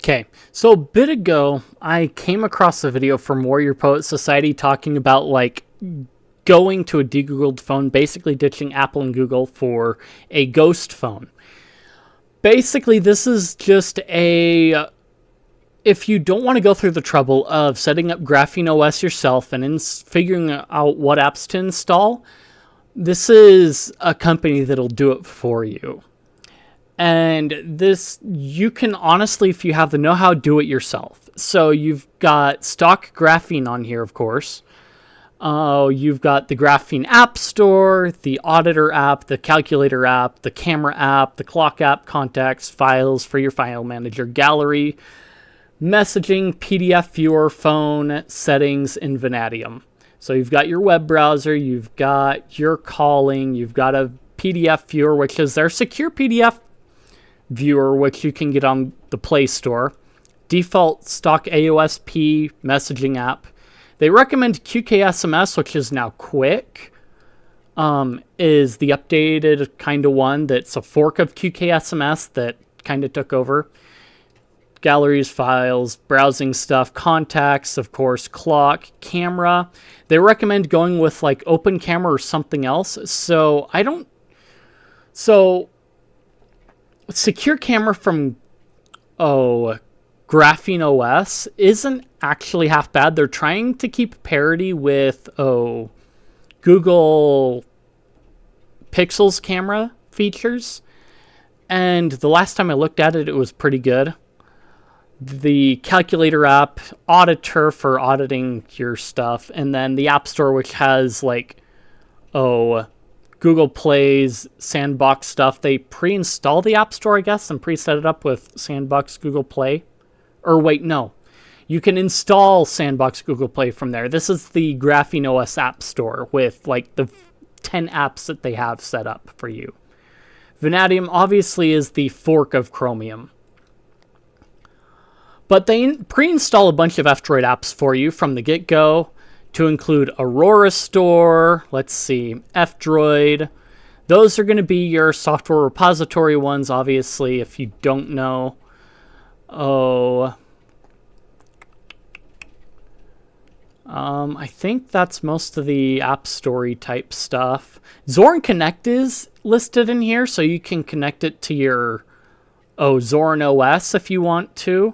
Okay, so a bit ago, I came across a video from Warrior Poet Society talking about like going to a de-Googled phone, basically ditching Apple and Google for a ghost phone. Basically, this is just if you don't want to go through the trouble of setting up GrapheneOS yourself and figuring out what apps to install, this is a company that'll do it for you. And this, you can honestly, if you have the know-how, do it yourself. So you've got stock Graphene on here, of course. You've got the Graphene App Store, the Auditor app, the Calculator app, the Camera app, the Clock app, Contacts, Files for your file manager, Gallery, Messaging, PDF Viewer, Phone, Settings, and Vanadium. So you've got your web browser, you've got your calling, you've got a PDF Viewer, which is their secure PDF viewer, which you can get on the Play Store. Default stock AOSP messaging app. They recommend QKSMS, which is now Quick. Is the updated kind of one that's a fork of QKSMS that kind of took over. Galleries, files, browsing stuff, contacts, of course, clock, camera. They recommend going with like Open Camera or something else. So secure camera from GrapheneOS isn't actually half bad. They're trying to keep parity with Google Pixel's camera features. And the last time I looked at it, it was pretty good. The Calculator app, Auditor for auditing your stuff, and then the App Store, which has like Google Play's Sandbox stuff. They pre-install the App Store, I guess, and pre-set it up with Sandbox Google Play. Or wait, no. You can install Sandbox Google Play from there. This is the GrapheneOS App Store with like the 10 apps that they have set up for you. Vanadium obviously is the fork of Chromium. But they pre-install a bunch of F-Droid apps for you from the get-go, to include Aurora Store, let's see, F-Droid. Those are going to be your software repository ones, obviously, if you don't know. I think that's most of the App Store type stuff. Zorin Connect is listed in here, so you can connect it to your Zorin OS if you want to.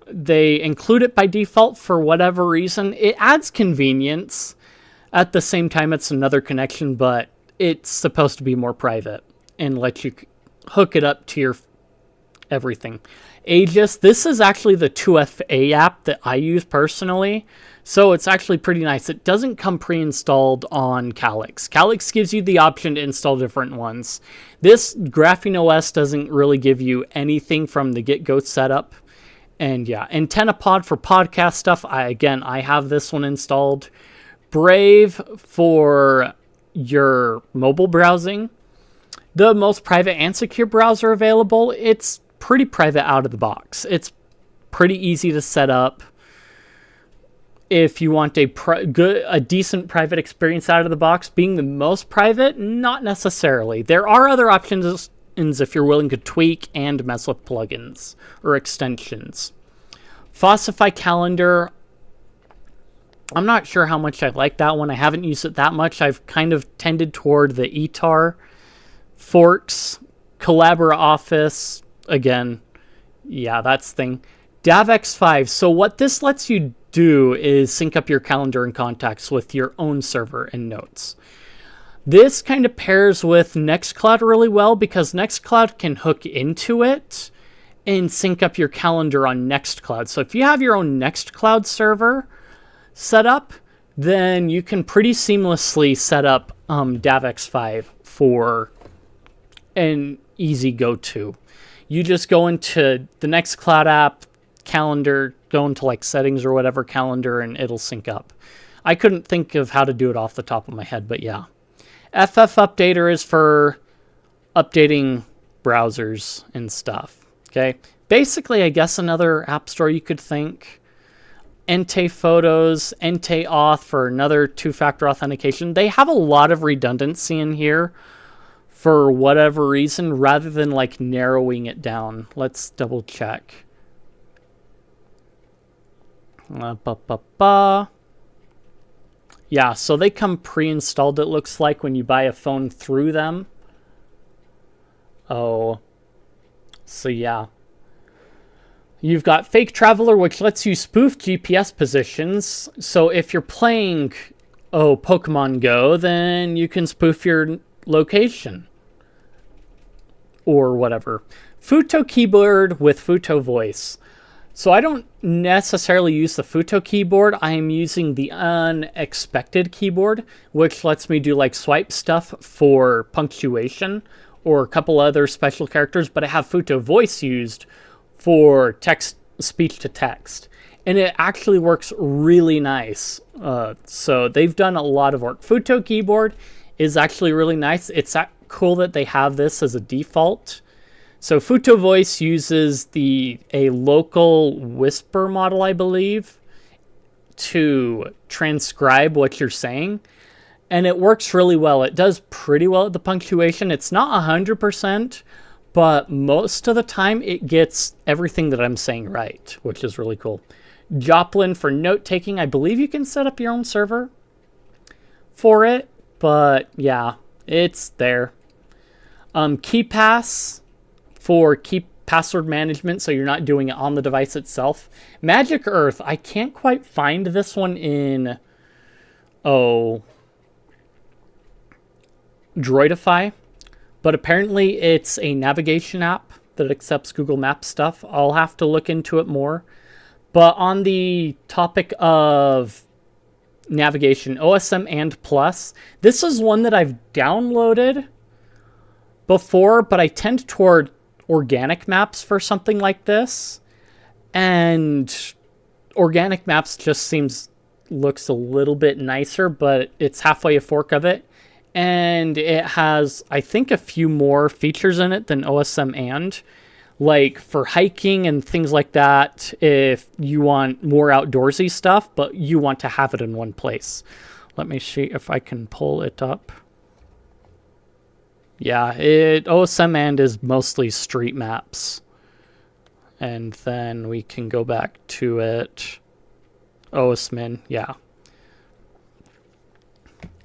They include it by default for whatever reason. It adds convenience. At the same time, it's another connection, but it's supposed to be more private and let you hook it up to your everything. Aegis, this is actually the 2FA app that I use personally, so it's actually pretty nice. It doesn't come pre-installed on Calyx. Calyx gives you the option to install different ones. This GrapheneOS doesn't really give you anything from the get-go setup. And yeah, AntennaPod for podcast stuff. I have this one installed. Brave for your mobile browsing. The most private and secure browser available. It's pretty private out of the box. It's pretty easy to set up. If you want a decent private experience out of the box, being the most private, not necessarily. There are other options if you're willing to tweak and mess with plugins or extensions. Fossify Calendar, I'm not sure how much I like that one. I haven't used it that much. I've kind of tended toward the eTAR forks. CollaboraOffice, again, yeah, that's the thing. DavX5, so what this lets you do is sync up your calendar and contacts with your own server and notes. This kind of pairs with Nextcloud really well because Nextcloud can hook into it and sync up your calendar on Nextcloud. So if you have your own Nextcloud server set up, then you can pretty seamlessly set up DavX5 for an easy go-to. You just go into the Nextcloud app, calendar, go into like settings or whatever, calendar, and it'll sync up. I couldn't think of how to do it off the top of my head, but yeah. FF Updater is for updating browsers and stuff. Okay. Basically, I guess another app store you could think. Entei Photos, Entei Auth for another two-factor authentication. They have a lot of redundancy in here for whatever reason, rather than like narrowing it down. Let's double check. Yeah, so they come pre-installed, it looks like, when you buy a phone through them. Oh, so yeah. You've got Fake Traveler, which lets you spoof GPS positions. So if you're playing, Pokemon Go, then you can spoof your location. Or whatever. Futo keyboard with Futo voice. So I don't necessarily use the Futo keyboard. I am using the unexpected keyboard, which lets me do like swipe stuff for punctuation or a couple other special characters, but I have Futo voice used for text, speech to text. And it actually works really nice. So they've done a lot of work. Futo keyboard is actually really nice. It's cool that they have this as a default. So Futo Voice uses a local whisper model, I believe, to transcribe what you're saying. And it works really well. It does pretty well at the punctuation. It's not 100%, but most of the time it gets everything that I'm saying right, which is really cool. Joplin for note-taking. I believe you can set up your own server for it, but yeah, it's there. KeyPass for key password management, so you're not doing it on the device itself. Magic Earth, I can't quite find this one in Droidify, but apparently it's a navigation app that accepts Google Maps stuff. I'll have to look into it more. But on the topic of navigation, OSM and Plus, this is one that I've downloaded before, but I tend toward organic maps for something like this, and organic maps just looks a little bit nicer, but it's halfway a fork of it, and it has, I think, a few more features in it than OSM and, like for hiking and things like that, if you want more outdoorsy stuff, but you want to have it in one place. Let me see if I can pull it up. Yeah, OSM and is mostly street maps. And then we can go back to it. OSMin, yeah.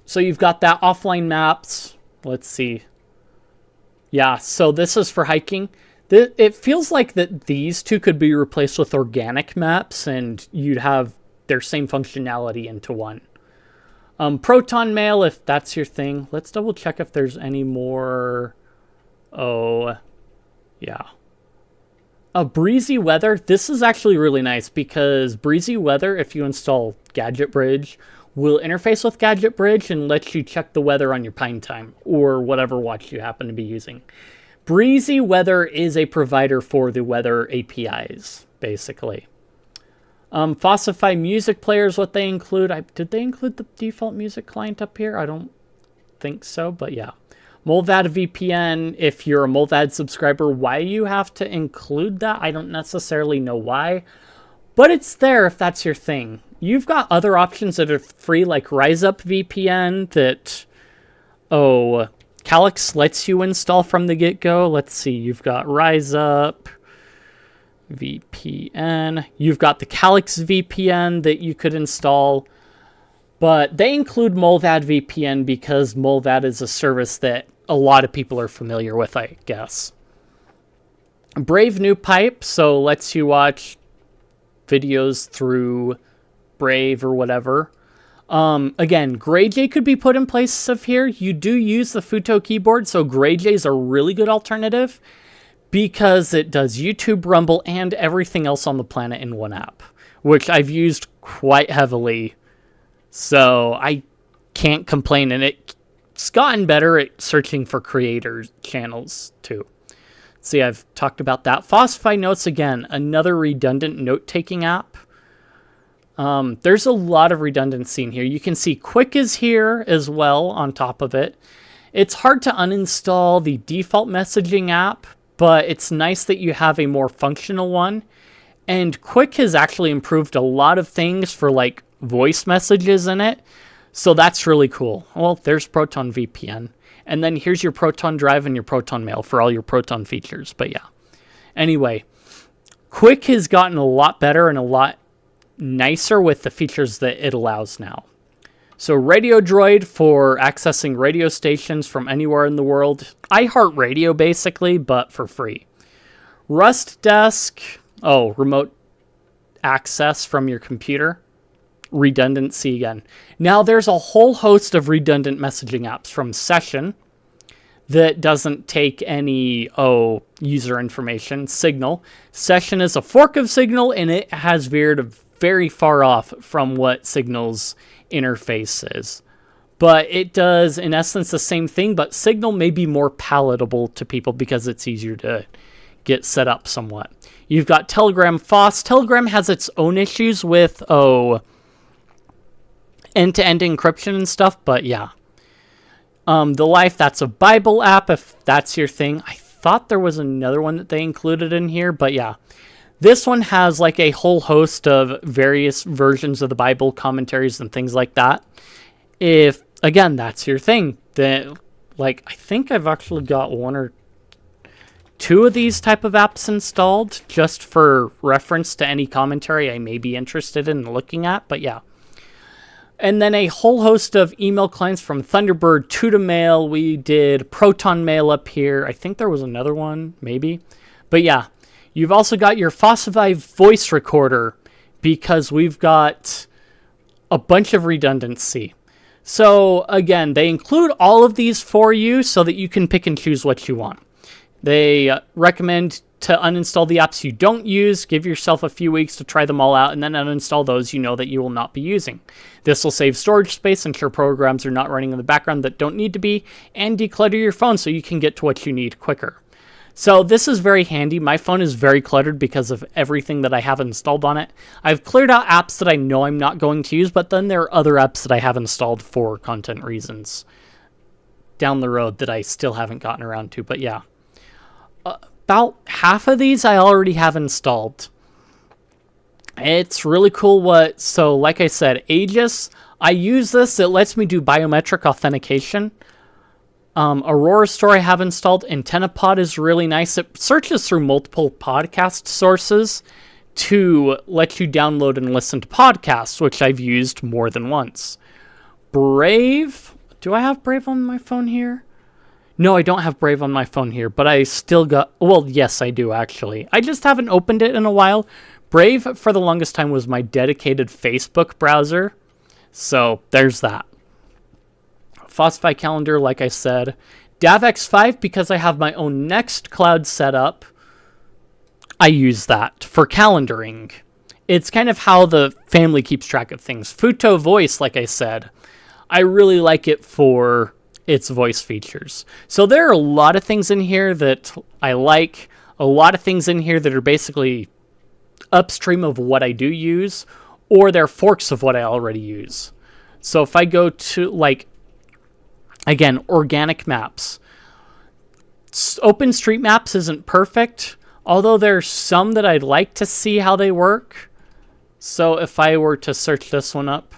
So you've got that offline maps. Let's see. Yeah, so this is for hiking. It feels like that these two could be replaced with organic maps and you'd have their same functionality into one. Proton Mail, if that's your thing. Let's double check if there's any more. Oh, yeah. Breezy Weather. This is actually really nice because Breezy Weather, if you install Gadget Bridge, will interface with Gadget Bridge and let you check the weather on your Pine Time or whatever watch you happen to be using. Breezy Weather is a provider for the weather APIs, basically. Fossify Music Player is what they include. Did they include the default music client up here? I don't think so, but yeah. Molvad VPN, if you're a Molvad subscriber, why you have to include that, I don't necessarily know why, but it's there if that's your thing. You've got other options that are free, like RiseUp VPN that, Calyx lets you install from the get-go. Let's see, you've got RiseUp VPN. You've got the Calyx VPN that you could install, but they include Molvad VPN because Molvad is a service that a lot of people are familiar with, I guess. Brave New Pipe, so lets you watch videos through Brave or whatever. Again, GrayJ could be put in place of here. You do use the Futo keyboard, so GrayJ is a really good alternative because it does YouTube, Rumble, and everything else on the planet in one app, which I've used quite heavily. So I can't complain, and it's gotten better at searching for creators channels too. See, I've talked about that. Fossify Notes, again, another redundant note-taking app. There's a lot of redundancy in here. You can see Quick is here as well on top of it. It's hard to uninstall the default messaging app, but it's nice that you have a more functional one. And Quick has actually improved a lot of things for like voice messages in it. So that's really cool. Well, there's Proton VPN. And then here's your Proton Drive and your Proton Mail for all your Proton features. But yeah. Anyway, Quick has gotten a lot better and a lot nicer with the features that it allows now. So Radio Droid for accessing radio stations from anywhere in the world. iHeartRadio basically, but for free. Rust Desk, remote access from your computer. Redundancy again. Now there's a whole host of redundant messaging apps from Session that doesn't take any user information. Signal. Session is a fork of Signal, and it has veered very far off from what Signal's interface is. But it does, in essence, the same thing, but Signal may be more palatable to people because it's easier to get set up somewhat. You've got Telegram FOSS. Telegram has its own issues with, end-to-end encryption and stuff, but yeah. The Life, that's a Bible app, if that's your thing. I thought there was another one that they included in here, but yeah. This one has like a whole host of various versions of the Bible, commentaries, and things like that. If, again, that's your thing, then, like, I think I've actually got one or two of these type of apps installed just for reference to any commentary I may be interested in looking at, but yeah. And then a whole host of email clients from Thunderbird, Tutamail. We did Proton Mail up here. I think there was another one, maybe. But yeah, you've also got your Fossify voice recorder because we've got a bunch of redundancy. So again, they include all of these for you so that you can pick and choose what you want. They recommend to uninstall the apps you don't use, give yourself a few weeks to try them all out, and then uninstall those you know that you will not be using. This will save storage space, ensure programs are not running in the background that don't need to be, and declutter your phone so you can get to what you need quicker. So this is very handy. My phone is very cluttered because of everything that I have installed on it. I've cleared out apps that I know I'm not going to use, but then there are other apps that I have installed for content reasons down the road that I still haven't gotten around to, but yeah. About half of these I already have installed. It's really cool so like I said, Aegis, I use this, it lets me do biometric authentication. Aurora Store I have installed. AntennaPod is really nice. It searches through multiple podcast sources to let you download and listen to podcasts, which I've used more than once. Brave, do I have Brave on my phone here? No, I don't have Brave on my phone here, but I still got... Well, yes, I do, actually. I just haven't opened it in a while. Brave, for the longest time, was my dedicated Facebook browser. So, there's that. Fossify Calendar, like I said. DavX5, because I have my own Nextcloud set up, I use that for calendaring. It's kind of how the family keeps track of things. Futo Voice, like I said, I really like it for its voice features. So there are a lot of things in here that I like, a lot of things in here that are basically upstream of what I do use, or they're forks of what I already use. So if I go to, like, again, organic maps. OpenStreetMaps isn't perfect, although there's some that I'd like to see how they work. So if I were to search this one up,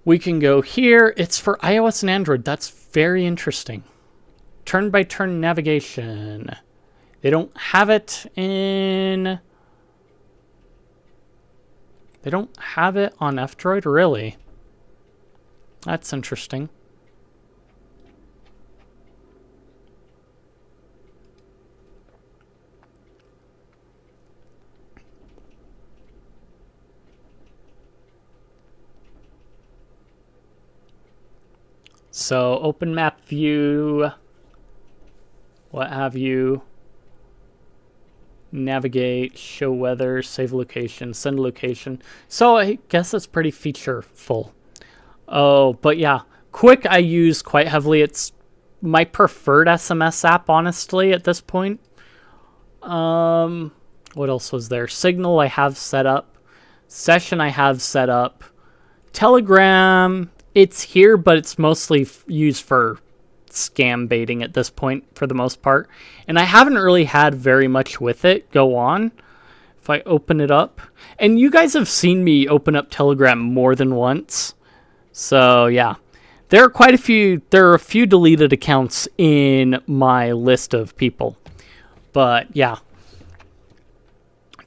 we can go here. It's for iOS and Android. That's very interesting. Turn-by-turn navigation. They don't have it in... They don't have it on F-Droid, really. That's interesting. So, open map view, what have you, navigate, show weather, save location, send location. So I guess it's pretty featureful. Oh, but yeah, Quick I use quite heavily. It's my preferred SMS app, honestly, at this point. What else was there? Signal I have set up. Session I have set up. Telegram... It's here, but it's mostly used for scam baiting at this point for the most part. And I haven't really had very much with it go on. If I open it up. And you guys have seen me open up Telegram more than once. So, yeah. There are quite a few. There are a few deleted accounts in my list of people, but yeah.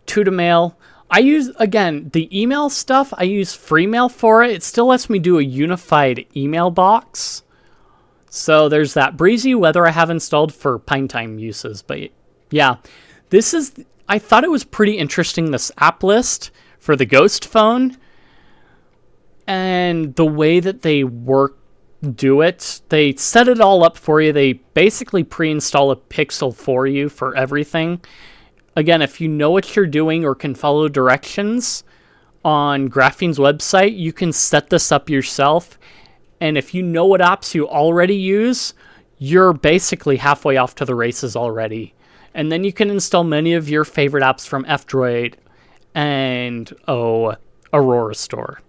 To-to-mail. I use, again, the email stuff. I use Freemail for it. It still lets me do a unified email box. So there's that. Breezy Weather I have installed for Pine Time uses, but yeah, this is. I thought it was pretty interesting. This app list for the Ghost phone and the way that they do it. They set it all up for you. They basically pre-install a pixel for you for everything. Again, if you know what you're doing or can follow directions on Graphene's website, you can set this up yourself. And if you know what apps you already use, you're basically halfway off to the races already. And then you can install many of your favorite apps from F-Droid and Aurora Store.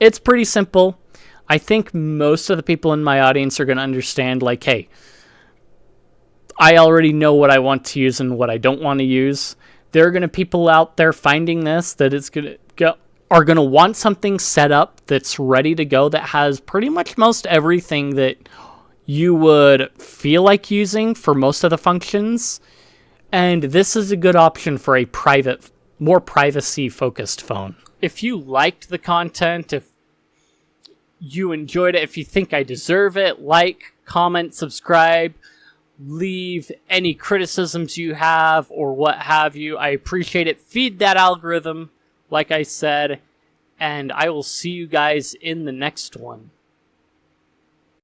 It's pretty simple. I think most of the people in my audience are going to understand, like, hey, I already know what I want to use and what I don't want to use. There are going to be people out there finding this that are going to want something set up that's ready to go, that has pretty much most everything that you would feel like using for most of the functions. And this is a good option for a private, more privacy-focused phone. If you liked the content, if you enjoyed it, if you think I deserve it, like, comment, subscribe, leave any criticisms you have or what have you. I appreciate it. Feed that algorithm, like I said, and I will see you guys in the next one.